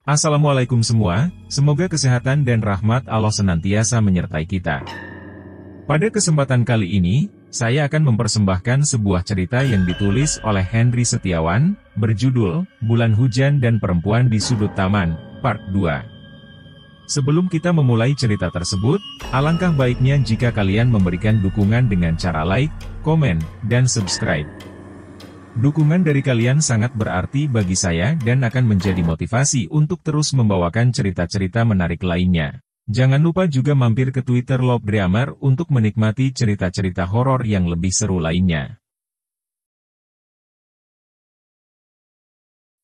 Assalamualaikum semua, semoga kesehatan dan rahmat Allah senantiasa menyertai kita. Pada kesempatan kali ini, saya akan mempersembahkan sebuah cerita yang ditulis oleh Henry Setiawan, berjudul, Bulan Hujan dan Perempuan di Sudut Taman, Part 2. Sebelum kita memulai cerita tersebut, alangkah baiknya jika kalian memberikan dukungan dengan cara like, komen, dan subscribe. Dukungan dari kalian sangat berarti bagi saya dan akan menjadi motivasi untuk terus membawakan cerita-cerita menarik lainnya. Jangan lupa juga mampir ke Twitter Lovedramer untuk menikmati cerita-cerita horor yang lebih seru lainnya.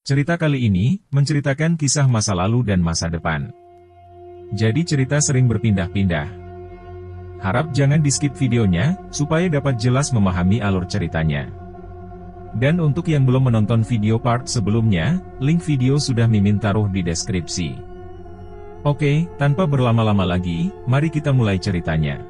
Cerita kali ini menceritakan kisah masa lalu dan masa depan. Jadi cerita sering berpindah-pindah. Harap jangan di-skip videonya, supaya dapat jelas memahami alur ceritanya. Dan untuk yang belum menonton video part sebelumnya, link video sudah Mimin taruh di deskripsi. Oke, tanpa berlama-lama lagi, mari kita mulai ceritanya.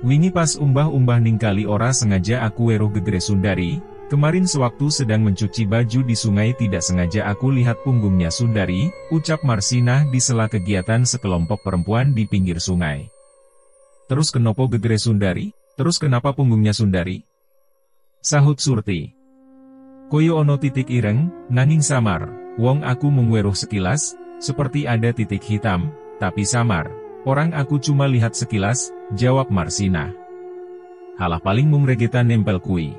Wingi pas umbah-umbah ningkali ora sengaja aku weruh gegere Sundari. Kemarin sewaktu sedang mencuci baju di sungai tidak sengaja aku lihat punggungnya Sundari, ucap Marsinah di sela kegiatan sekelompok perempuan di pinggir sungai. Terus kenapa gegere Sundari? Terus kenapa punggungnya Sundari? Sahut Surti. Koyo ono titik ireng, nanging samar, wong aku mengweruh sekilas, seperti ada titik hitam, tapi samar. Orang aku cuma lihat sekilas, jawab Marsinah. Halah paling mung regetan nempel kui.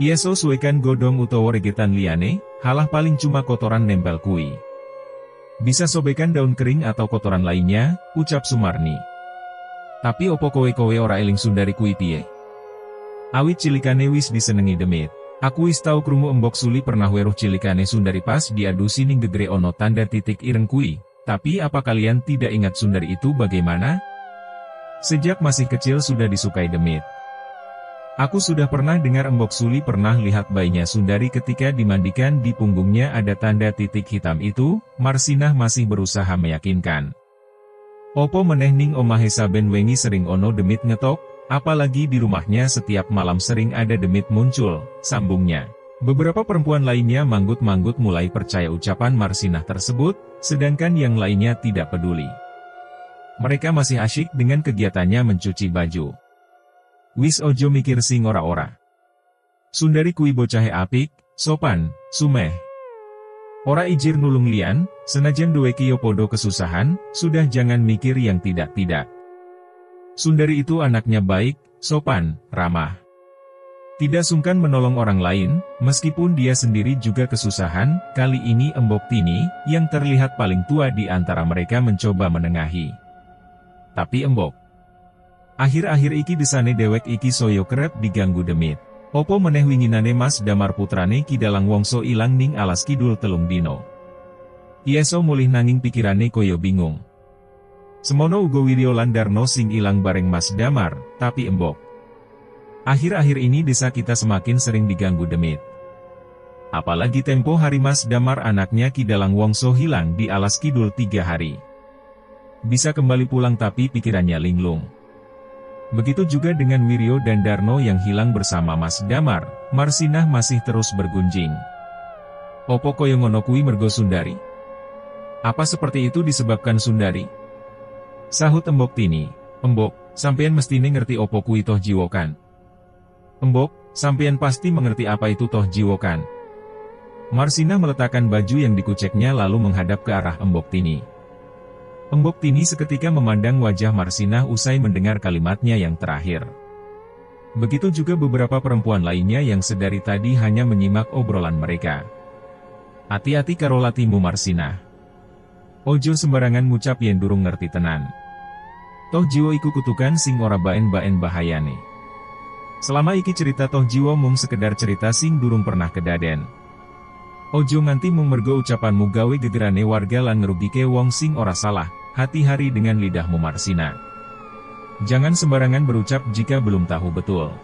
Ieso suekan godong utawa regetan liane, halah paling cuma kotoran nempel kui. Bisa sobekan daun kering atau kotoran lainnya, ucap Sumarni. Tapi opo kowe ora eling Sundari kui piye? Awit cilikane wis disenengi demit. Aku wis tau krungu embok Suli pernah weruh cilikane Sundari pas diadu sining gegere ono tanda titik ireng kui. Tapi apa kalian tidak ingat Sundari itu bagaimana? Sejak masih kecil sudah disukai demit. Aku sudah pernah dengar embok Suli pernah lihat bayinya Sundari ketika dimandikan di punggungnya ada tanda titik hitam itu. Marsinah masih berusaha meyakinkan. Opo meneh ning omahe saben wengi sering ono demit ngetok. Apalagi di rumahnya setiap malam sering ada demit muncul, sambungnya. Beberapa perempuan lainnya manggut-manggut mulai percaya ucapan Marsinah tersebut, sedangkan yang lainnya tidak peduli. Mereka masih asyik dengan kegiatannya mencuci baju. Wis ojo mikir sing ora-ora. Sundari kui bocahe apik, sopan, sumeh. Ora ijir nulung lian, senajan duwe kiyo podo kesusahan, sudah jangan mikir yang tidak-tidak. Sundari itu anaknya baik, sopan, ramah. Tidak sungkan menolong orang lain, meskipun dia sendiri juga kesusahan. Kali ini Embok Tini, yang terlihat paling tua di antara mereka mencoba menengahi. Tapi Embok, akhir-akhir iki desane dewek iki soyo kerep diganggu demit. Opo meneh winginane Mas Damar putrane Ki Dalang Wongso ilang ning alas kidul telung dino. Ieso mulih nanging pikirane koyo bingung. Semono uga Wiryo lan Darno sing ilang bareng Mas Damar, tapi Embok. Akhir-akhir ini desa kita semakin sering diganggu demit. Apalagi tempo hari Mas Damar anaknya Ki Dalang Wongso hilang di alas kidul 3 hari. Bisa kembali pulang tapi pikirannya linglung. Begitu juga dengan Wiryo dan Darno yang hilang bersama Mas Damar. Marsinah masih terus bergunjing. Opo koyo ngono kui mergo Sundari? Apa seperti itu disebabkan Sundari? Sahut Embok Tini. Embok, sampean mestine ngerti opo kui toh jiwokan. Embok, sampean pasti mengerti apa itu toh jiwokan. Marsinah meletakkan baju yang dikuceknya lalu menghadap ke arah Embok Tini. Embok Tini seketika memandang wajah Marsinah usai mendengar kalimatnya yang terakhir. Begitu juga beberapa perempuan lainnya yang sedari tadi hanya menyimak obrolan mereka. Hati-hati karo latimu Marsinah. Ojo sembarangan ngucap yen durung ngerti tenan. Toh jiwo iku kutukan sing ora baen-baen bahayane. Selama iki cerita toh jiwo mung sekedar cerita sing durung pernah kedaden. Ojo nganti mung mergo ucapanmu gawe gegerane warga lan ngerugike wong sing ora salah. Hati-hati dengan lidahmu Marsinah. Jangan sembarangan berucap jika belum tahu betul.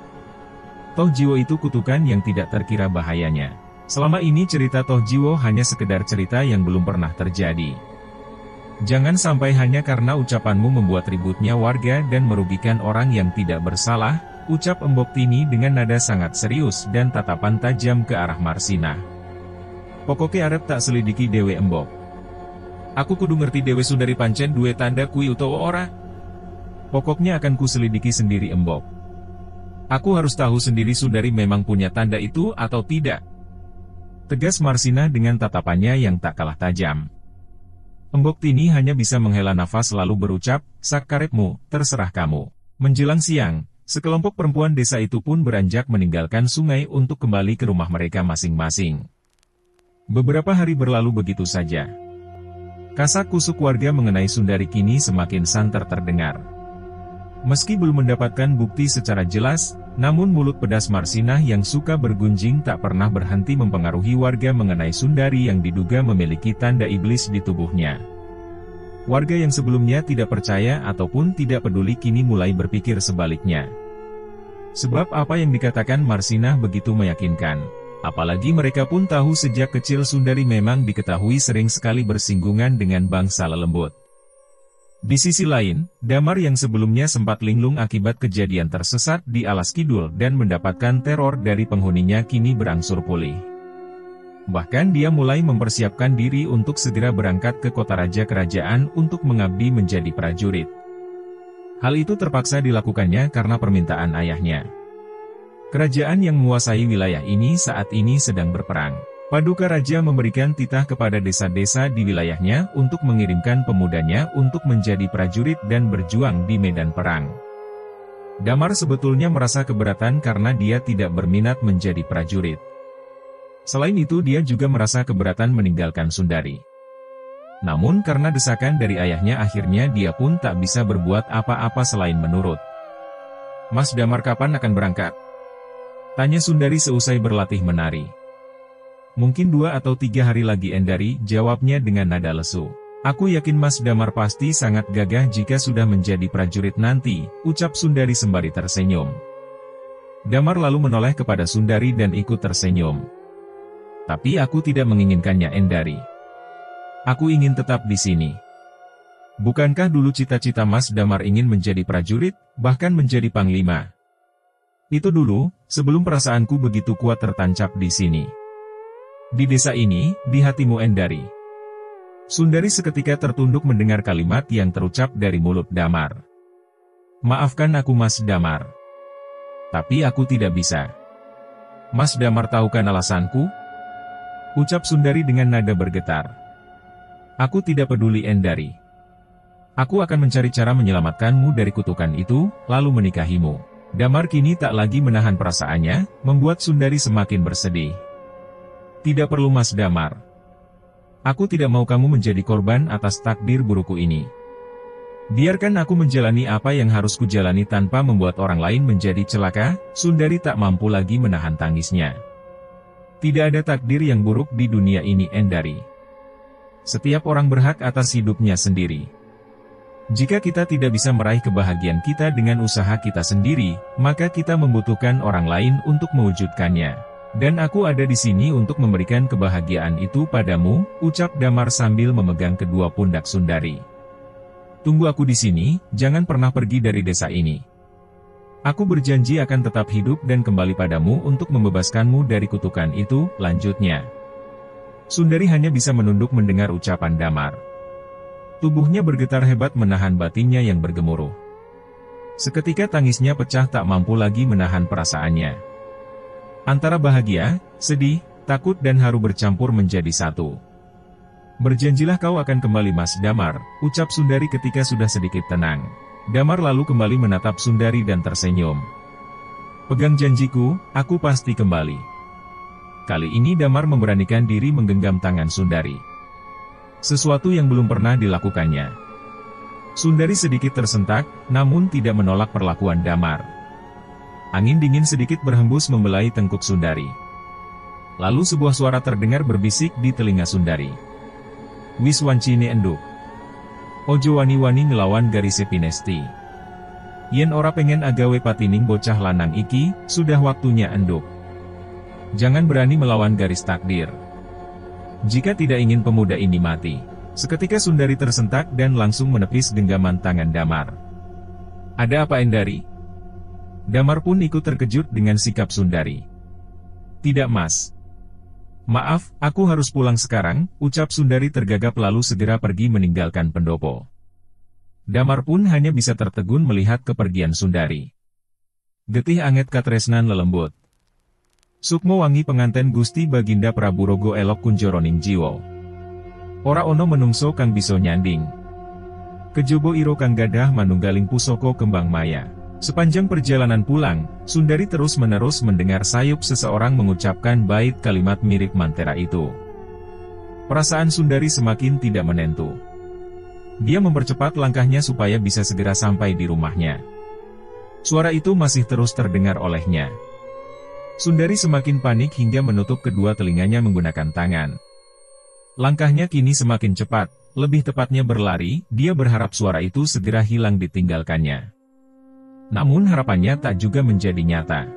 Toh jiwo itu kutukan yang tidak terkira bahayanya. Selama ini cerita toh jiwo hanya sekedar cerita yang belum pernah terjadi. Jangan sampai hanya karena ucapanmu membuat ributnya warga dan merugikan orang yang tidak bersalah, ucap Embok Tini dengan nada sangat serius dan tatapan tajam ke arah Marsinah. Pokoknya arep tak selidiki dewe Embok. Aku kudu ngerti Dewe Sundari pancen duwe tanda kui utawa ora? Pokoknya akan kuselidiki sendiri embok. Aku harus tahu sendiri Sundari memang punya tanda itu atau tidak. Tegas Marsina dengan tatapannya yang tak kalah tajam. Embok Tini hanya bisa menghela nafas lalu berucap, "Sak karepmu, terserah kamu." Menjelang siang, sekelompok perempuan desa itu pun beranjak meninggalkan sungai untuk kembali ke rumah mereka masing-masing. Beberapa hari berlalu begitu saja. Kasak kusuk warga mengenai Sundari kini semakin santer terdengar. Meski belum mendapatkan bukti secara jelas, namun mulut pedas Marsinah yang suka bergunjing tak pernah berhenti mempengaruhi warga mengenai Sundari yang diduga memiliki tanda iblis di tubuhnya. Warga yang sebelumnya tidak percaya ataupun tidak peduli kini mulai berpikir sebaliknya. Sebab apa yang dikatakan Marsinah begitu meyakinkan. Apalagi mereka pun tahu sejak kecil Sundari memang diketahui sering sekali bersinggungan dengan bangsa lelembut. Di sisi lain, Damar yang sebelumnya sempat linglung akibat kejadian tersesat di Alas Kidul dan mendapatkan teror dari penghuninya kini berangsur pulih. Bahkan dia mulai mempersiapkan diri untuk segera berangkat ke kota raja kerajaan untuk mengabdi menjadi prajurit. Hal itu terpaksa dilakukannya karena permintaan ayahnya. Kerajaan yang menguasai wilayah ini saat ini sedang berperang. Paduka Raja memberikan titah kepada desa-desa di wilayahnya untuk mengirimkan pemudanya untuk menjadi prajurit dan berjuang di medan perang. Damar sebetulnya merasa keberatan karena dia tidak berminat menjadi prajurit. Selain itu dia juga merasa keberatan meninggalkan Sundari. Namun karena desakan dari ayahnya akhirnya dia pun tak bisa berbuat apa-apa selain menurut. "Mas Damar kapan akan berangkat?" tanya Sundari seusai berlatih menari. "Mungkin 2 atau 3 hari lagi Endari," jawabnya dengan nada lesu. "Aku yakin Mas Damar pasti sangat gagah jika sudah menjadi prajurit nanti," ucap Sundari sembari tersenyum. Damar lalu menoleh kepada Sundari dan ikut tersenyum. "Tapi aku tidak menginginkannya Endari. Aku ingin tetap di sini." "Bukankah dulu cita-cita Mas Damar ingin menjadi prajurit, bahkan menjadi panglima?" "Itu dulu, sebelum perasaanku begitu kuat tertancap di sini. Di desa ini, di hatimu Endari." Sundari seketika tertunduk mendengar kalimat yang terucap dari mulut Damar. "Maafkan aku Mas Damar. Tapi aku tidak bisa." "Mas Damar tahukan alasanku?" ucap Sundari dengan nada bergetar. "Aku tidak peduli Endari. Aku akan mencari cara menyelamatkanmu dari kutukan itu, lalu menikahimu." Damar kini tak lagi menahan perasaannya, membuat Sundari semakin bersedih. "Tidak perlu Mas Damar. Aku tidak mau kamu menjadi korban atas takdir burukku ini. Biarkan aku menjalani apa yang harus kujalani tanpa membuat orang lain menjadi celaka." Sundari tak mampu lagi menahan tangisnya. "Tidak ada takdir yang buruk di dunia ini Endari. Setiap orang berhak atas hidupnya sendiri. Jika kita tidak bisa meraih kebahagiaan kita dengan usaha kita sendiri, maka kita membutuhkan orang lain untuk mewujudkannya. Dan aku ada di sini untuk memberikan kebahagiaan itu padamu," ucap Damar sambil memegang kedua pundak Sundari. "Tunggu aku di sini, jangan pernah pergi dari desa ini. Aku berjanji akan tetap hidup dan kembali padamu untuk membebaskanmu dari kutukan itu," lanjutnya. Sundari hanya bisa menunduk mendengar ucapan Damar. Tubuhnya bergetar hebat menahan batinnya yang bergemuruh. Seketika tangisnya pecah tak mampu lagi menahan perasaannya. Antara bahagia, sedih, takut dan haru bercampur menjadi satu. "Berjanjilah kau akan kembali Mas Damar," ucap Sundari ketika sudah sedikit tenang. Damar lalu kembali menatap Sundari dan tersenyum. "Pegang janjiku, aku pasti kembali." Kali ini Damar memberanikan diri menggenggam tangan Sundari. Sesuatu yang belum pernah dilakukannya. Sundari sedikit tersentak, namun tidak menolak perlakuan Damar. Angin dingin sedikit berhembus membelai tengkuk Sundari. Lalu sebuah suara terdengar berbisik di telinga Sundari. "Wis wancine enduk. Ojo wani-wani ngelawan garise pinesti. Yen ora pengen agawe patining bocah lanang iki, sudah waktunya enduk. Jangan berani melawan garis takdir. Jika tidak ingin pemuda ini mati." Seketika Sundari tersentak dan langsung menepis genggaman tangan Damar. "Ada apa Endari?" Damar pun ikut terkejut dengan sikap Sundari. "Tidak Mas. Maaf, aku harus pulang sekarang, ucap Sundari tergagap lalu segera pergi meninggalkan pendopo. Damar pun hanya bisa tertegun melihat kepergian Sundari. Getih anget katresnan lelembut. Sukmo wangi penganten Gusti Baginda Prabu Rogo elok kunjoroning jiwo. Ora ono menungso kang bisa nyanding. Kejobo iro kang gadah manunggaling pusoko kembang maya. Sepanjang perjalanan pulang, Sundari terus-menerus mendengar sayup seseorang mengucapkan bait kalimat mirip mantera itu. Perasaan Sundari semakin tidak menentu. Dia mempercepat langkahnya supaya bisa segera sampai di rumahnya. Suara itu masih terus terdengar olehnya. Sundari semakin panik hingga menutup kedua telinganya menggunakan tangan. Langkahnya kini semakin cepat, lebih tepatnya berlari, dia berharap suara itu segera hilang ditinggalkannya. Namun harapannya tak juga menjadi nyata.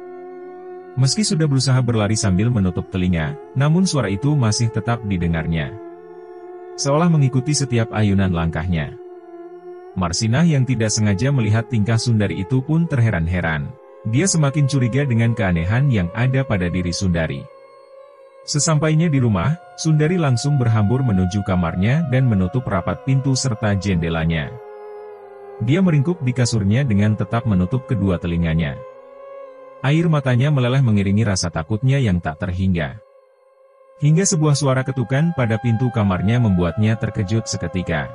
Meski sudah berusaha berlari sambil menutup telinga, namun suara itu masih tetap didengarnya. Seolah mengikuti setiap ayunan langkahnya. Marsinah yang tidak sengaja melihat tingkah Sundari itu pun terheran-heran. Dia semakin curiga dengan keanehan yang ada pada diri Sundari. Sesampainya di rumah, Sundari langsung berhambur menuju kamarnya dan menutup rapat pintu serta jendelanya. Dia meringkuk di kasurnya dengan tetap menutup kedua telinganya. Air matanya meleleh mengiringi rasa takutnya yang tak terhingga. Hingga sebuah suara ketukan pada pintu kamarnya membuatnya terkejut seketika.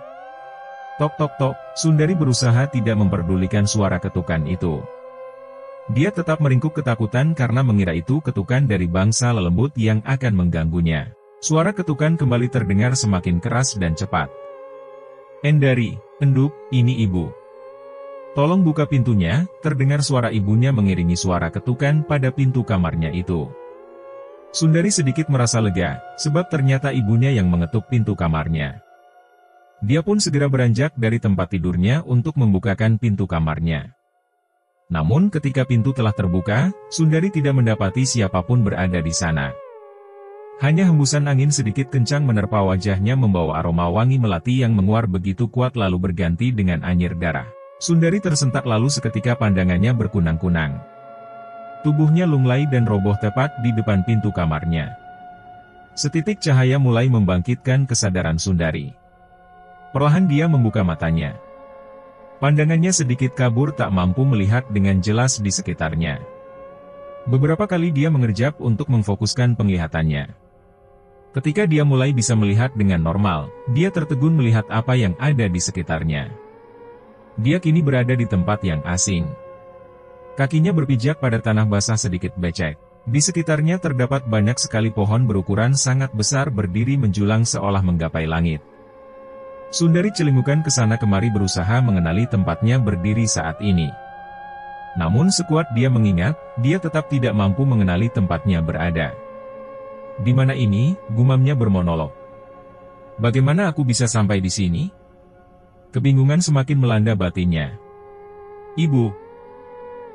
Tok tok tok, Sundari berusaha tidak memperdulikan suara ketukan itu. Dia tetap meringkuk ketakutan karena mengira itu ketukan dari bangsa lelembut yang akan mengganggunya. Suara ketukan kembali terdengar semakin keras dan cepat. Endari, Enduk, ini ibu. Tolong buka pintunya, terdengar suara ibunya mengiringi suara ketukan pada pintu kamarnya itu. Sundari sedikit merasa lega, sebab ternyata ibunya yang mengetuk pintu kamarnya. Dia pun segera beranjak dari tempat tidurnya untuk membukakan pintu kamarnya. Namun ketika pintu telah terbuka, Sundari tidak mendapati siapapun berada di sana. Hanya hembusan angin sedikit kencang menerpa wajahnya membawa aroma wangi melati yang menguar begitu kuat lalu berganti dengan anyir darah. Sundari tersentak lalu seketika pandangannya berkunang-kunang. Tubuhnya lunglai dan roboh tepat di depan pintu kamarnya. Setitik cahaya mulai membangkitkan kesadaran Sundari. Perlahan dia membuka matanya. Pandangannya sedikit kabur tak mampu melihat dengan jelas di sekitarnya. Beberapa kali dia mengerjap untuk memfokuskan penglihatannya. Ketika dia mulai bisa melihat dengan normal, dia tertegun melihat apa yang ada di sekitarnya. Dia kini berada di tempat yang asing. Kakinya berpijak pada tanah basah sedikit becek. Di sekitarnya terdapat banyak sekali pohon berukuran sangat besar berdiri menjulang seolah menggapai langit. Sundari celingukan ke sana kemari berusaha mengenali tempatnya berdiri saat ini. Namun sekuat dia mengingat, dia tetap tidak mampu mengenali tempatnya berada. Di mana ini, gumamnya bermonolog. Bagaimana aku bisa sampai di sini? Kebingungan semakin melanda batinnya. Ibu!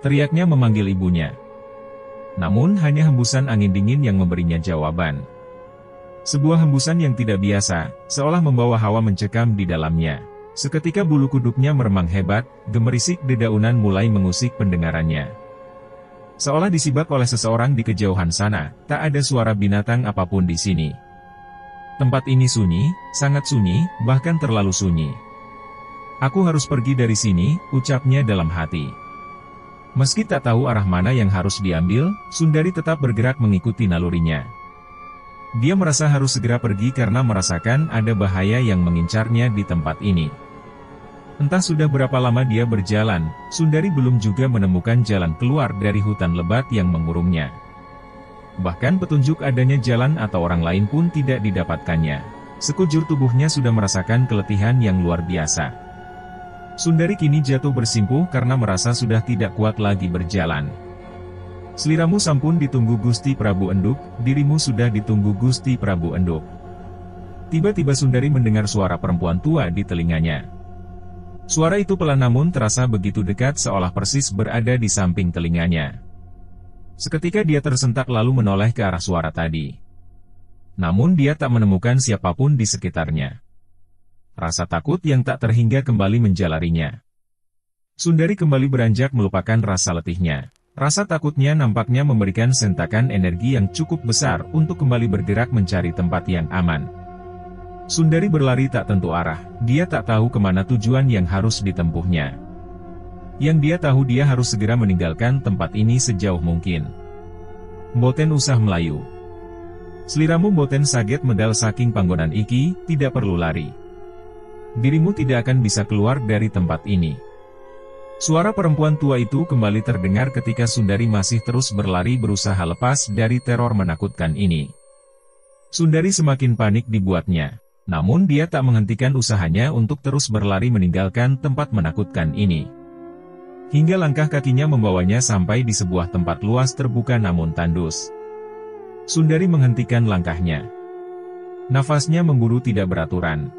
Teriaknya memanggil ibunya. Namun hanya hembusan angin dingin yang memberinya jawaban. Sebuah hembusan yang tidak biasa, seolah membawa hawa mencekam di dalamnya. Seketika bulu kuduknya meremang hebat, gemerisik dedaunan mulai mengusik pendengarannya. Seolah disibak oleh seseorang di kejauhan sana, tak ada suara binatang apapun di sini. Tempat ini sunyi, sangat sunyi, bahkan terlalu sunyi. Aku harus pergi dari sini, ucapnya dalam hati. Meski tak tahu arah mana yang harus diambil, Sundari tetap bergerak mengikuti nalurinya. Dia merasa harus segera pergi karena merasakan ada bahaya yang mengincarnya di tempat ini. Entah sudah berapa lama dia berjalan, Sundari belum juga menemukan jalan keluar dari hutan lebat yang mengurungnya. Bahkan petunjuk adanya jalan atau orang lain pun tidak didapatkannya. Sekujur tubuhnya sudah merasakan keletihan yang luar biasa. Sundari kini jatuh bersimpuh karena merasa sudah tidak kuat lagi berjalan. Seliramu sampun ditunggu Gusti Prabu Enduk, dirimu sudah ditunggu Gusti Prabu Enduk. Tiba-tiba Sundari mendengar suara perempuan tua di telinganya. Suara itu pelan namun terasa begitu dekat seolah persis berada di samping telinganya. Seketika dia tersentak lalu menoleh ke arah suara tadi. Namun dia tak menemukan siapapun di sekitarnya. Rasa takut yang tak terhingga kembali menjalarinya. Sundari kembali beranjak melupakan rasa letihnya. Rasa takutnya nampaknya memberikan sentakan energi yang cukup besar untuk kembali bergerak mencari tempat yang aman. Sundari berlari tak tentu arah, dia tak tahu kemana tujuan yang harus ditempuhnya. Yang dia tahu dia harus segera meninggalkan tempat ini sejauh mungkin. Mboten usah melayu. Seliramu mboten saget medal saking panggonan iki, tidak perlu lari. Dirimu tidak akan bisa keluar dari tempat ini. Suara perempuan tua itu kembali terdengar ketika Sundari masih terus berlari berusaha lepas dari teror menakutkan ini. Sundari semakin panik dibuatnya. Namun dia tak menghentikan usahanya untuk terus berlari meninggalkan tempat menakutkan ini. Hingga langkah kakinya membawanya sampai di sebuah tempat luas terbuka namun tandus. Sundari menghentikan langkahnya. Nafasnya memburu tidak beraturan.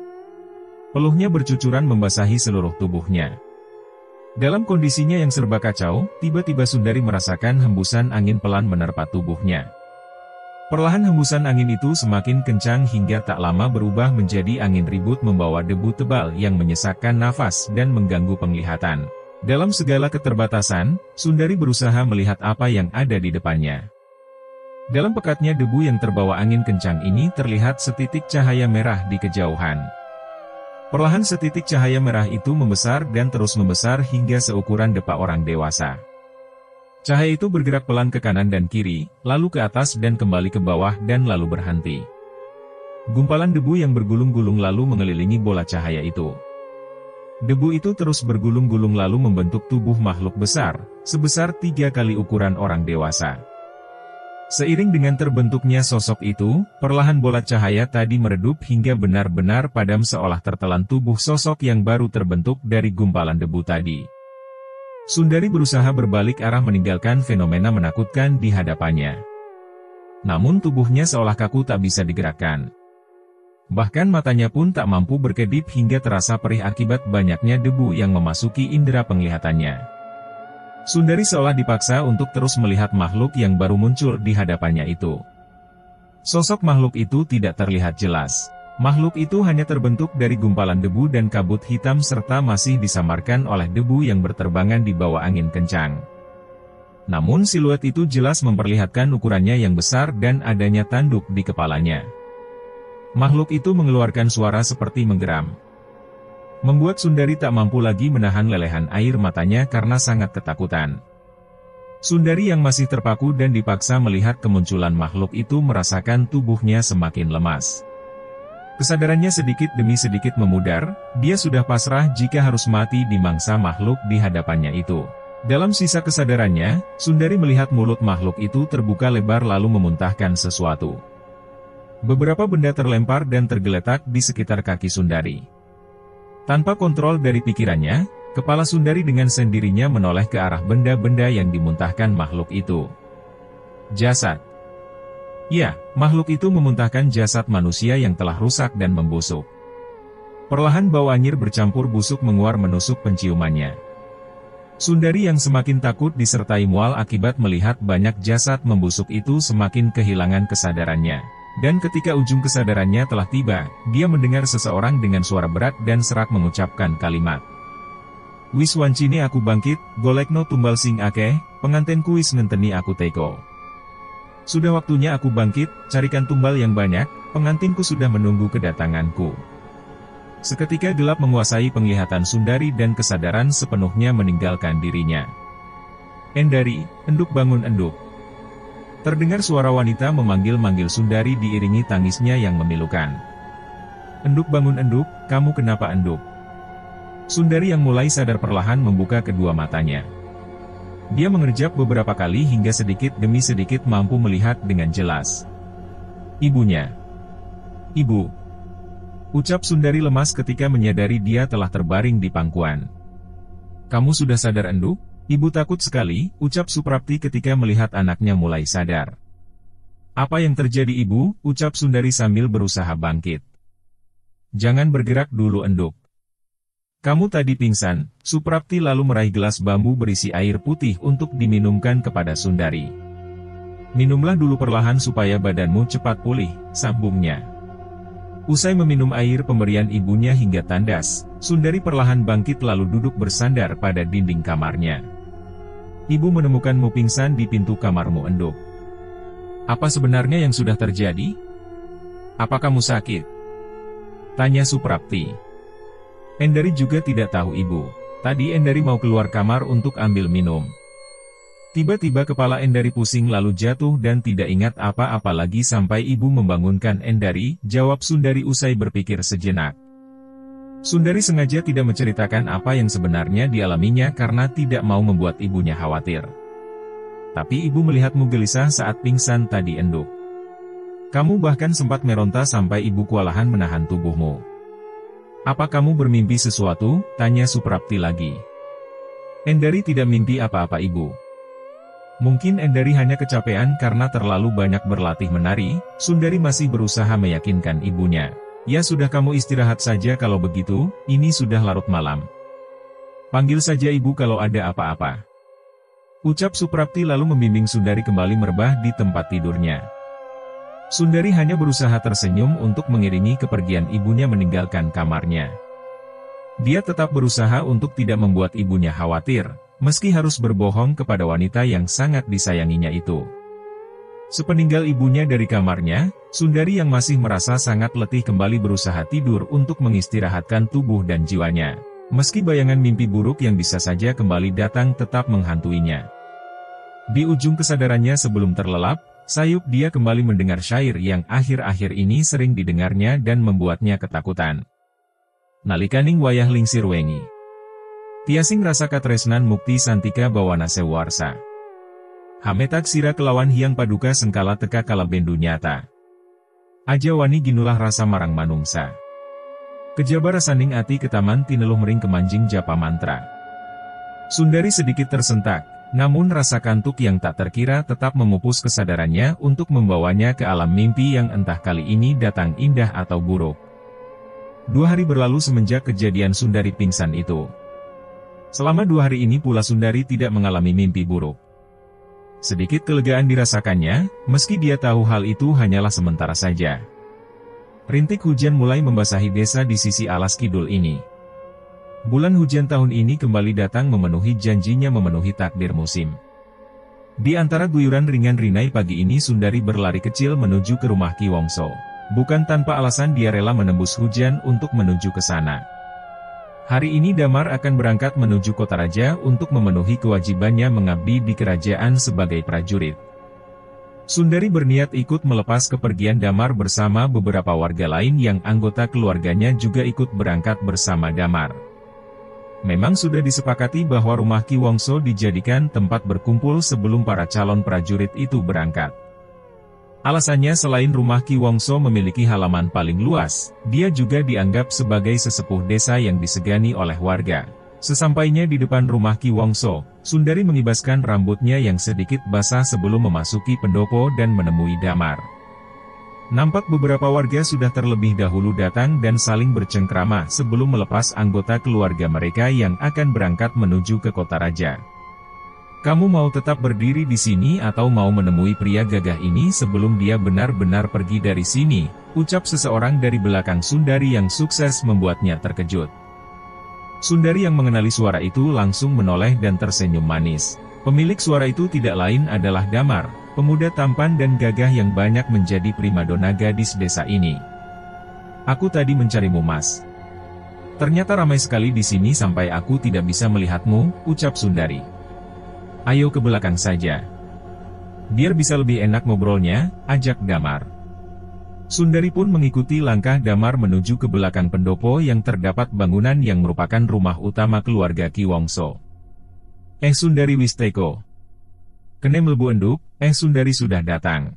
Peluhnya bercucuran membasahi seluruh tubuhnya. Dalam kondisinya yang serba kacau, tiba-tiba Sundari merasakan hembusan angin pelan menerpa tubuhnya. Perlahan hembusan angin itu semakin kencang hingga tak lama berubah menjadi angin ribut membawa debu tebal yang menyesakkan nafas dan mengganggu penglihatan. Dalam segala keterbatasan, Sundari berusaha melihat apa yang ada di depannya. Dalam pekatnya debu yang terbawa angin kencang ini terlihat setitik cahaya merah di kejauhan. Perlahan setitik cahaya merah itu membesar dan terus membesar hingga seukuran depa orang dewasa. Cahaya itu bergerak pelan ke kanan dan kiri, lalu ke atas dan kembali ke bawah dan lalu berhenti. Gumpalan debu yang bergulung-gulung lalu mengelilingi bola cahaya itu. Debu itu terus bergulung-gulung lalu membentuk tubuh makhluk besar, sebesar 3 kali ukuran orang dewasa. Seiring dengan terbentuknya sosok itu, perlahan bola cahaya tadi meredup hingga benar-benar padam seolah tertelan tubuh sosok yang baru terbentuk dari gumpalan debu tadi. Sundari berusaha berbalik arah meninggalkan fenomena menakutkan di hadapannya. Namun tubuhnya seolah kaku tak bisa digerakkan. Bahkan matanya pun tak mampu berkedip hingga terasa perih akibat banyaknya debu yang memasuki indera penglihatannya. Sundari seolah dipaksa untuk terus melihat makhluk yang baru muncul di hadapannya itu. Sosok makhluk itu tidak terlihat jelas. Makhluk itu hanya terbentuk dari gumpalan debu dan kabut hitam serta masih disamarkan oleh debu yang berterbangan di bawah angin kencang. Namun siluet itu jelas memperlihatkan ukurannya yang besar dan adanya tanduk di kepalanya. Makhluk itu mengeluarkan suara seperti menggeram. Membuat Sundari tak mampu lagi menahan lelehan air matanya karena sangat ketakutan. Sundari yang masih terpaku dan dipaksa melihat kemunculan makhluk itu merasakan tubuhnya semakin lemas. Kesadarannya sedikit demi sedikit memudar, dia sudah pasrah jika harus mati di mangsa makhluk di hadapannya itu. Dalam sisa kesadarannya, Sundari melihat mulut makhluk itu terbuka lebar lalu memuntahkan sesuatu. Beberapa benda terlempar dan tergeletak di sekitar kaki Sundari. Tanpa kontrol dari pikirannya, kepala Sundari dengan sendirinya menoleh ke arah benda-benda yang dimuntahkan makhluk itu. Jasad. Ya, makhluk itu memuntahkan jasad manusia yang telah rusak dan membusuk. Perlahan bau anyir bercampur busuk menguar menusuk penciumannya. Sundari yang semakin takut disertai mual akibat melihat banyak jasad membusuk itu semakin kehilangan kesadarannya. Dan ketika ujung kesadarannya telah tiba, dia mendengar seseorang dengan suara berat dan serak mengucapkan kalimat. Wis wancine aku bangkit, golekno tumbal sing akeh, pengantenku wis ngenteni aku teko. Sudah waktunya aku bangkit, carikan tumbal yang banyak, pengantinku sudah menunggu kedatanganku. Seketika gelap menguasai penglihatan Sundari dan kesadaran sepenuhnya meninggalkan dirinya. Endari, enduk bangun enduk. Terdengar suara wanita memanggil-manggil Sundari diiringi tangisnya yang memilukan. Enduk bangun enduk, kamu kenapa enduk? Sundari yang mulai sadar perlahan membuka kedua matanya. Dia mengerjap beberapa kali hingga sedikit demi sedikit mampu melihat dengan jelas. Ibunya. Ibu. Ucap Sundari lemas ketika menyadari dia telah terbaring di pangkuan. Kamu sudah sadar enduk? Ibu takut sekali, ucap Suprapti ketika melihat anaknya mulai sadar. Apa yang terjadi ibu? Ucap Sundari sambil berusaha bangkit. Jangan bergerak dulu enduk. Kamu tadi pingsan, Suprapti lalu meraih gelas bambu berisi air putih untuk diminumkan kepada Sundari. Minumlah dulu perlahan supaya badanmu cepat pulih, sambungnya. Usai meminum air pemberian ibunya hingga tandas, Sundari perlahan bangkit lalu duduk bersandar pada dinding kamarnya. ibu menemukanmu pingsan di pintu kamarmu, Enduk. Apa sebenarnya yang sudah terjadi? Apa kamu sakit? Tanya Suprapti. Endari juga tidak tahu ibu. Tadi Endari mau keluar kamar untuk ambil minum. Tiba-tiba kepala Endari pusing lalu jatuh dan tidak ingat apa-apa lagi sampai ibu membangunkan Endari, jawab Sundari usai berpikir sejenak. Sundari sengaja tidak menceritakan apa yang sebenarnya dialaminya karena tidak mau membuat ibunya khawatir. Tapi ibu melihatmu gelisah saat pingsan tadi, Enduk. Kamu bahkan sempat meronta sampai ibu kewalahan menahan tubuhmu. Apa kamu bermimpi sesuatu? Tanya Suprapti lagi. Endari tidak mimpi apa-apa, ibu. Mungkin Endari hanya kecapean karena terlalu banyak berlatih menari. Sundari masih berusaha meyakinkan ibunya. Ya sudah, kamu istirahat saja kalau begitu, ini sudah larut malam. Panggil saja ibu kalau ada apa-apa. Ucap Suprapti lalu membimbing Sundari kembali merebah di tempat tidurnya. Sundari hanya berusaha tersenyum untuk mengiringi kepergian ibunya meninggalkan kamarnya. Dia tetap berusaha untuk tidak membuat ibunya khawatir, meski harus berbohong kepada wanita yang sangat disayanginya itu. Sepeninggal ibunya dari kamarnya, Sundari yang masih merasa sangat letih kembali berusaha tidur untuk mengistirahatkan tubuh dan jiwanya. Meski bayangan mimpi buruk yang bisa saja kembali datang tetap menghantuinya. Di ujung kesadarannya sebelum terlelap, sayup dia kembali mendengar syair yang akhir-akhir ini sering didengarnya dan membuatnya ketakutan. Nalikaning wayah lingsir wengi. Tiasing rasa katresnan mukti santika bawana sewarsa. Hametak sira kelawan hiang paduka sengkala teka kala bendu nyata. Aja wani ginulah rasa marang manungsa. Kejabar rasaning ati ketaman tineluh mering kemanjing japa mantra. Sundari sedikit tersentak, namun rasa kantuk yang tak terkira tetap memupus kesadarannya untuk membawanya ke alam mimpi yang entah kali ini datang indah atau buruk. 2 hari berlalu semenjak kejadian Sundari pingsan itu. Selama 2 hari ini pula Sundari tidak mengalami mimpi buruk. Sedikit kelegaan dirasakannya, meski dia tahu hal itu hanyalah sementara saja. Rintik hujan mulai membasahi desa di sisi alas kidul ini. Bulan hujan tahun ini kembali datang memenuhi janjinya memenuhi takdir musim. Di antara guyuran ringan rinai pagi ini Sundari berlari kecil menuju ke rumah Ki Wongso. Bukan tanpa alasan dia rela menembus hujan untuk menuju ke sana. Hari ini Damar akan berangkat menuju Kota Raja untuk memenuhi kewajibannya mengabdi di kerajaan sebagai prajurit. Sundari berniat ikut melepas kepergian Damar bersama beberapa warga lain yang anggota keluarganya juga ikut berangkat bersama Damar. Memang sudah disepakati bahwa rumah Ki Wongso dijadikan tempat berkumpul sebelum para calon prajurit itu berangkat. Alasannya selain rumah Ki Wongso memiliki halaman paling luas, dia juga dianggap sebagai sesepuh desa yang disegani oleh warga. Sesampainya di depan rumah Ki Wongso, Sundari mengibaskan rambutnya yang sedikit basah sebelum memasuki pendopo dan menemui Damar. Nampak beberapa warga sudah terlebih dahulu datang dan saling bercengkrama sebelum melepas anggota keluarga mereka yang akan berangkat menuju ke Kota Raja. Kamu mau tetap berdiri di sini atau mau menemui pria gagah ini sebelum dia benar-benar pergi dari sini, ucap seseorang dari belakang Sundari yang sukses membuatnya terkejut. Sundari yang mengenali suara itu langsung menoleh dan tersenyum manis. Pemilik suara itu tidak lain adalah Damar, pemuda tampan dan gagah yang banyak menjadi primadona gadis desa ini. Aku tadi mencarimu, Mas. Ternyata ramai sekali di sini sampai aku tidak bisa melihatmu, ucap Sundari. Ayo ke belakang saja. Biar bisa lebih enak ngobrolnya, ajak Damar. Sundari pun mengikuti langkah Damar menuju ke belakang pendopo yang terdapat bangunan yang merupakan rumah utama keluarga Ki Wongso. Sundari wis teko. Kene mlebu Enduk, Sundari sudah datang.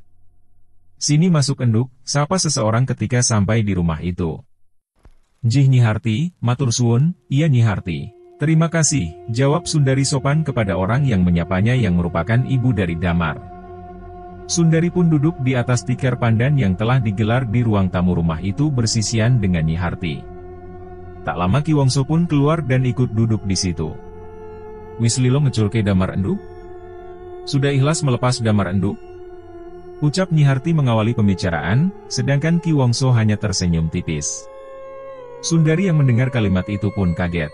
Sini masuk Enduk, sapa seseorang ketika sampai di rumah itu. Njih Nyi Harti, matur suwun, iya Nyi Harti. Terima kasih, jawab Sundari sopan kepada orang yang menyapanya yang merupakan ibu dari Damar. Sundari pun duduk di atas tikar pandan yang telah digelar di ruang tamu rumah itu bersisian dengan Nyi Harti. Tak lama Ki Wongso pun keluar dan ikut duduk di situ. Wis lilo ngeculke Damar Enduk? Sudah ikhlas melepas Damar Enduk? Ucap Nyi Harti mengawali pembicaraan, sedangkan Ki Wongso hanya tersenyum tipis. Sundari yang mendengar kalimat itu pun kaget.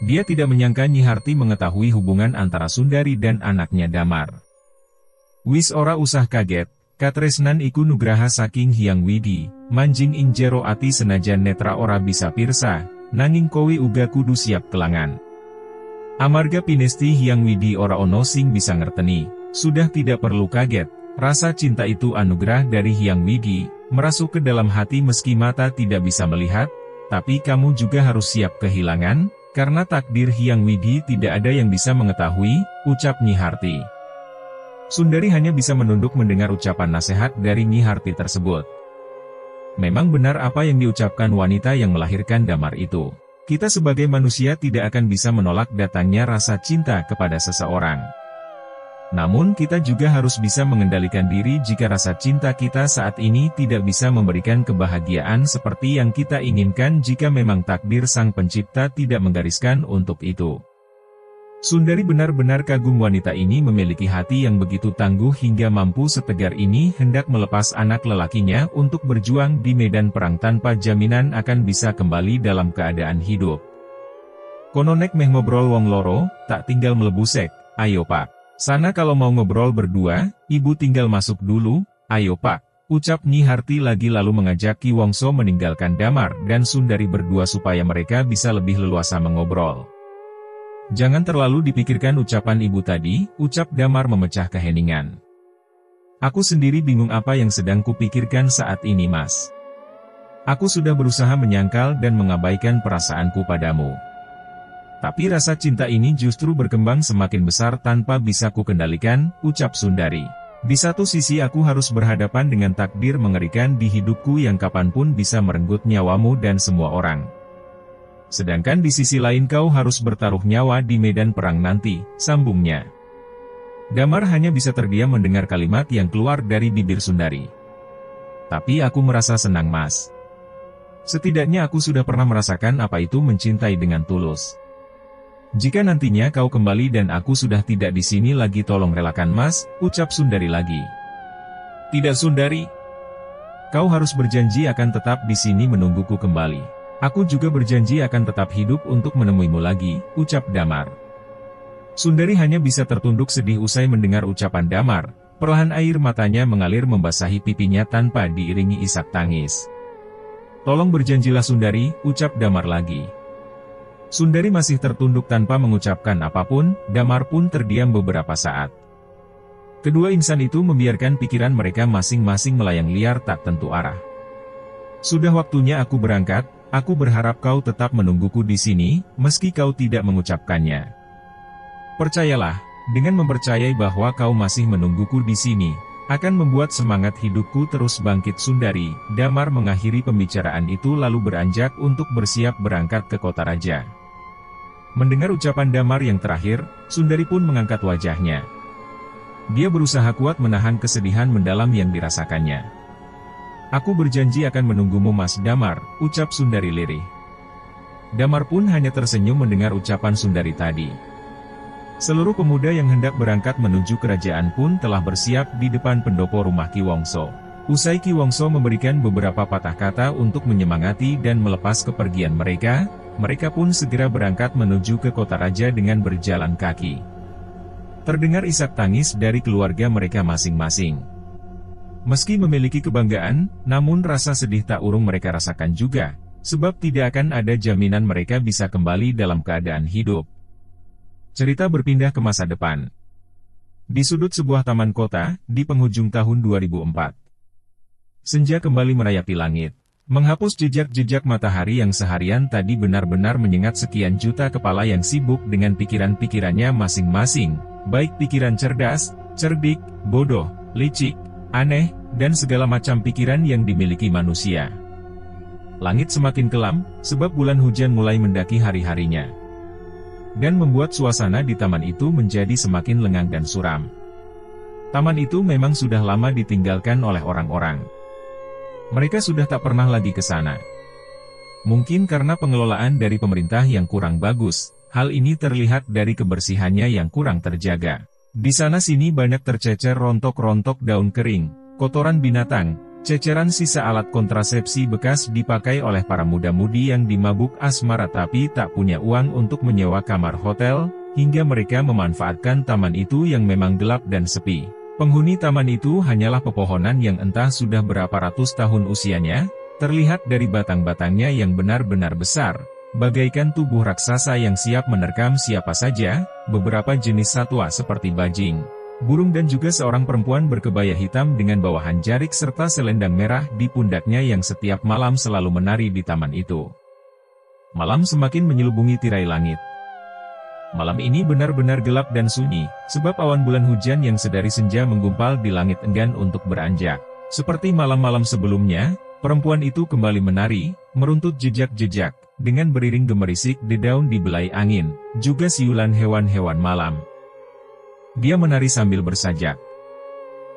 Dia tidak menyangka Nyi Harti mengetahui hubungan antara Sundari dan anaknya Damar. Wis ora usah kaget, katresnan iku nugraha saking Hyang Widi, manjing ing jero ati senajan netra ora bisa pirsa, nanging kowe uga kudu siap kelangan. Amarga pinesti Hyang Widi ora ono sing bisa ngerteni, sudah tidak perlu kaget, rasa cinta itu anugerah dari Hyang Widi, merasuk ke dalam hati meski mata tidak bisa melihat, tapi kamu juga harus siap kehilangan, karena takdir Hyang Widi tidak ada yang bisa mengetahui, ucap Nyi Harti. Sundari hanya bisa menunduk mendengar ucapan nasihat dari Nyi Harti tersebut. Memang benar apa yang diucapkan wanita yang melahirkan Damar itu. Kita sebagai manusia tidak akan bisa menolak datangnya rasa cinta kepada seseorang. Namun kita juga harus bisa mengendalikan diri jika rasa cinta kita saat ini tidak bisa memberikan kebahagiaan seperti yang kita inginkan jika memang takdir Sang Pencipta tidak menggariskan untuk itu. Sundari benar-benar kagum wanita ini memiliki hati yang begitu tangguh hingga mampu setegar ini hendak melepas anak lelakinya untuk berjuang di medan perang tanpa jaminan akan bisa kembali dalam keadaan hidup. Kononek meh ngobrol wong loro, tak tinggal mlebu sek, ayo pak. Sana kalau mau ngobrol berdua, ibu tinggal masuk dulu, ayo pak, ucap Nyi Harti lagi lalu mengajak Ki Wongso meninggalkan Damar dan Sundari berdua supaya mereka bisa lebih leluasa mengobrol. Jangan terlalu dipikirkan ucapan ibu tadi, ucap Damar memecah keheningan. Aku sendiri bingung apa yang sedang kupikirkan saat ini mas. Aku sudah berusaha menyangkal dan mengabaikan perasaanku padamu. Tapi rasa cinta ini justru berkembang semakin besar tanpa bisa kukendalikan, ucap Sundari. Di satu sisi aku harus berhadapan dengan takdir mengerikan di hidupku yang kapanpun bisa merenggut nyawamu dan semua orang. Sedangkan di sisi lain kau harus bertaruh nyawa di medan perang nanti, sambungnya. Damar hanya bisa terdiam mendengar kalimat yang keluar dari bibir Sundari. Tapi aku merasa senang mas. Setidaknya aku sudah pernah merasakan apa itu mencintai dengan tulus. Jika nantinya kau kembali dan aku sudah tidak di sini lagi tolong relakan mas, ucap Sundari lagi. Tidak Sundari. Kau harus berjanji akan tetap di sini menungguku kembali. Aku juga berjanji akan tetap hidup untuk menemuimu lagi, ucap Damar. Sundari hanya bisa tertunduk sedih usai mendengar ucapan Damar, perlahan air matanya mengalir membasahi pipinya tanpa diiringi isak tangis. Tolong berjanjilah Sundari, ucap Damar lagi. Sundari masih tertunduk tanpa mengucapkan apapun, Damar pun terdiam beberapa saat. Kedua insan itu membiarkan pikiran mereka masing-masing melayang liar tak tentu arah. Sudah waktunya aku berangkat, aku berharap kau tetap menungguku di sini, meski kau tidak mengucapkannya. Percayalah, dengan mempercayai bahwa kau masih menungguku di sini, akan membuat semangat hidupku terus bangkit Sundari. Damar mengakhiri pembicaraan itu lalu beranjak untuk bersiap berangkat ke kota raja. Mendengar ucapan Damar yang terakhir, Sundari pun mengangkat wajahnya. Dia berusaha kuat menahan kesedihan mendalam yang dirasakannya. Aku berjanji akan menunggumu Mas Damar, ucap Sundari lirih. Damar pun hanya tersenyum mendengar ucapan Sundari tadi. Seluruh pemuda yang hendak berangkat menuju kerajaan pun telah bersiap di depan pendopo rumah Ki Wongso. Usai Ki Wongso memberikan beberapa patah kata untuk menyemangati dan melepas kepergian mereka, mereka pun segera berangkat menuju ke kota raja dengan berjalan kaki. Terdengar isak tangis dari keluarga mereka masing-masing. Meski memiliki kebanggaan, namun rasa sedih tak urung mereka rasakan juga, sebab tidak akan ada jaminan mereka bisa kembali dalam keadaan hidup. Cerita berpindah ke masa depan. Di sudut sebuah taman kota, di penghujung tahun 2004. Senja kembali merayapi langit. Menghapus jejak-jejak matahari yang seharian tadi benar-benar menyengat sekian juta kepala yang sibuk dengan pikiran-pikirannya masing-masing, baik pikiran cerdas, cerdik, bodoh, licik, aneh, dan segala macam pikiran yang dimiliki manusia. Langit semakin kelam, sebab bulan hujan mulai mendaki hari-harinya. Dan membuat suasana di taman itu menjadi semakin lengang dan suram. Taman itu memang sudah lama ditinggalkan oleh orang-orang. Mereka sudah tak pernah lagi ke sana. Mungkin karena pengelolaan dari pemerintah yang kurang bagus, hal ini terlihat dari kebersihannya yang kurang terjaga. Di sana-sini banyak tercecer rontok-rontok daun kering, kotoran binatang, Ceceran sisa alat kontrasepsi bekas dipakai oleh para muda-mudi yang dimabuk asmara tapi tak punya uang untuk menyewa kamar hotel, hingga mereka memanfaatkan taman itu yang memang gelap dan sepi. Penghuni taman itu hanyalah pepohonan yang entah sudah berapa ratus tahun usianya, terlihat dari batang-batangnya yang benar-benar besar, bagaikan tubuh raksasa yang siap menerkam siapa saja, beberapa jenis satwa seperti bajing, burung dan juga seorang perempuan berkebaya hitam dengan bawahan jarik serta selendang merah di pundaknya yang setiap malam selalu menari di taman itu. Malam semakin menyelubungi tirai langit. Malam ini benar-benar gelap dan sunyi, sebab awan bulan hujan yang sedari senja menggumpal di langit enggan untuk beranjak. Seperti malam-malam sebelumnya, perempuan itu kembali menari, meruntut jejak-jejak, dengan beriring gemerisik daun dibelai angin, juga siulan hewan-hewan malam. Dia menari sambil bersajak.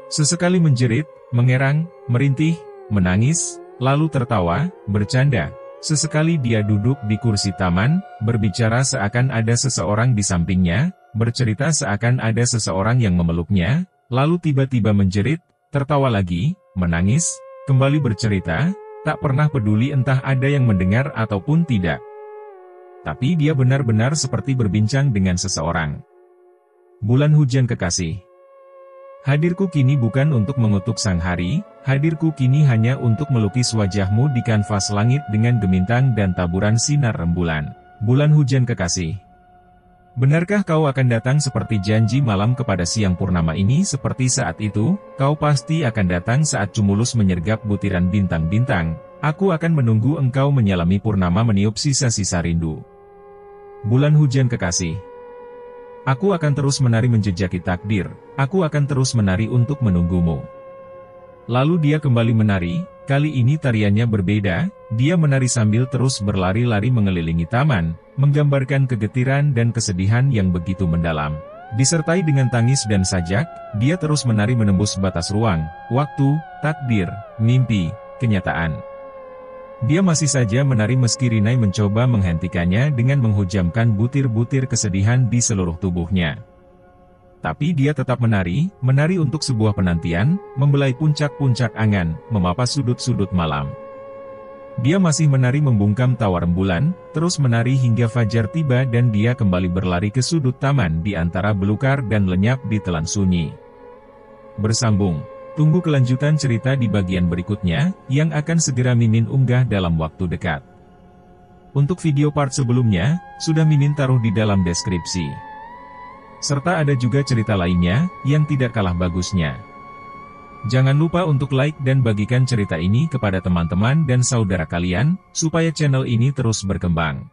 Sesekali menjerit, mengerang, merintih, menangis, lalu tertawa, bercanda. Sesekali dia duduk di kursi taman, berbicara seakan ada seseorang di sampingnya, bercerita seakan ada seseorang yang memeluknya, lalu tiba-tiba menjerit, tertawa lagi, menangis, kembali bercerita, tak pernah peduli entah ada yang mendengar ataupun tidak. Tapi dia benar-benar seperti berbincang dengan seseorang. Bulan hujan kekasih. Hadirku kini bukan untuk mengutuk sang hari, hadirku kini hanya untuk melukis wajahmu di kanvas langit dengan gemintang dan taburan sinar rembulan. Bulan hujan kekasih. Benarkah kau akan datang seperti janji malam kepada siang purnama ini? Seperti saat itu, kau pasti akan datang saat cumulus menyergap butiran bintang-bintang. Aku akan menunggu engkau menyelami purnama meniup sisa-sisa rindu. Bulan hujan kekasih. Aku akan terus menari menjejaki takdir, aku akan terus menari untuk menunggumu. Lalu dia kembali menari, kali ini tariannya berbeda, dia menari sambil terus berlari-lari mengelilingi taman, menggambarkan kegetiran dan kesedihan yang begitu mendalam. Disertai dengan tangis dan sajak, dia terus menari menembus batas ruang, waktu, takdir, mimpi, kenyataan. Dia masih saja menari meski Rinai mencoba menghentikannya dengan menghujamkan butir-butir kesedihan di seluruh tubuhnya. Tapi dia tetap menari, menari untuk sebuah penantian, membelai puncak-puncak angan, memapas sudut-sudut malam. Dia masih menari membungkam tawa rembulan, terus menari hingga fajar tiba dan dia kembali berlari ke sudut taman di antara belukar dan lenyap di telan sunyi. Bersambung. Tunggu kelanjutan cerita di bagian berikutnya, yang akan segera Mimin unggah dalam waktu dekat. Untuk video part sebelumnya, sudah Mimin taruh di dalam deskripsi. Serta ada juga cerita lainnya, yang tidak kalah bagusnya. Jangan lupa untuk like dan bagikan cerita ini kepada teman-teman dan saudara kalian, supaya channel ini terus berkembang.